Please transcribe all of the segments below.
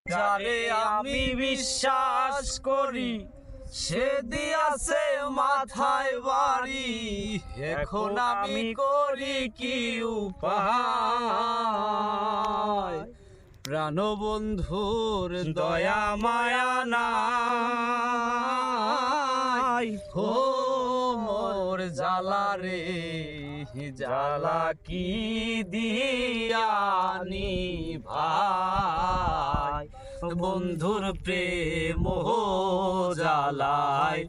যারে আমি বিশ্বাস করি সে দিয়াছে মাথায় বাড়ি, এখন আমি করি কি উপায়। প্রাণবন্ধুর দয়া মায়া নাই, ও মোর জ্বালা রে জ্বালা কি দিয়ানি ভাই। বন্ধুর প্রেম জ্বালায়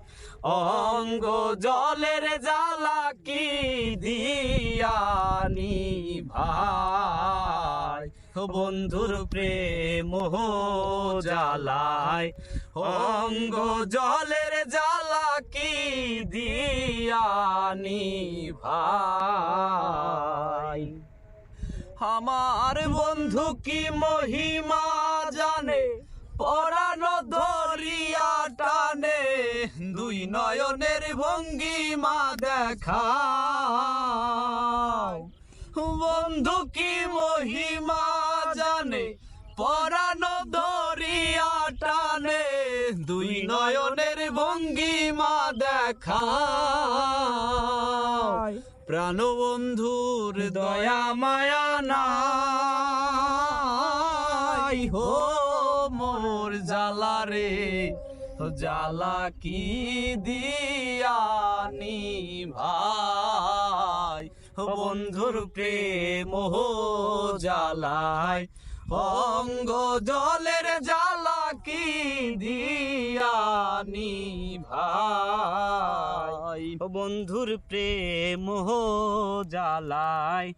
অঙ্গ জলের জ্বালা কি দিয়ানি ভাই। বন্ধুর প্রেম জ্বালায় অঙ্গ জলের জ্বালা কি দিয়ানি ভাই। আমার বন্ধু কি মহিমা জানে, পরানো ধরিয়া টানে, দুই নয়নের ভঙ্গিমা দেখাও। বন্ধু কি মহিমা জানে, পরানো ধরিয়া টানে, দুই নয়নের ভঙ্গিমা দেখাও। প্রাণবন্ধুর দয়া মায়া নাই, হো মোর জ্বালা রে জ্বালা কি দিয়ানি ভাই। বন্ধুর প্রেম জ্বালায় অঙ্গ জলের জ্বালা কি দিয়ানি ভাই। বন্ধুর প্রেম জ্বালায়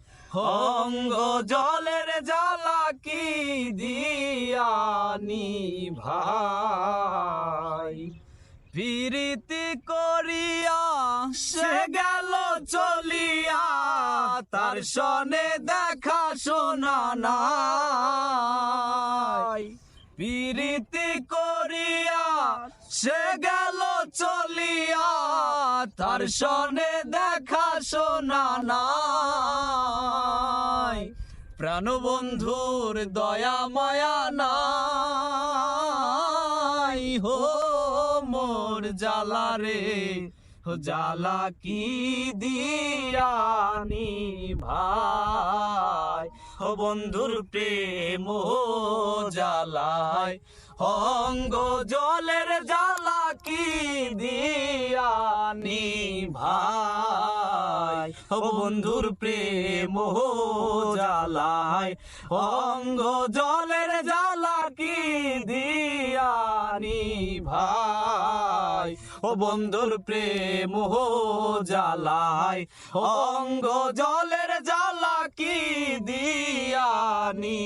অঙ্গ জলের জ্বালা কি দিয়ানি ভাই। প্রীতি করিয়া সে গেল চলিয়া, তার সনে দেখা শোনা নাই। প্রীতি করিয়া সে গেল চলিয়া, তার সনে দেখা শোনা নাই। প্রাণবন্ধুর দয়া মায়া নাই, হো মোর জ্বালা রে জ্বালা কি দিয়ানি ভাই। বন্ধুর প্রেম জ্বালায় অঙ্গ জলের জ্বালা কি দিয়ানি ভাই। বন্ধুর প্রেম জ্বালায় অঙ্গ জলের জ্বালা কি দিয়ানি ভাই। বন্ধুর প্রেম জ্বালায় অঙ্গ জলের জ্বালা কি দিয়ানি।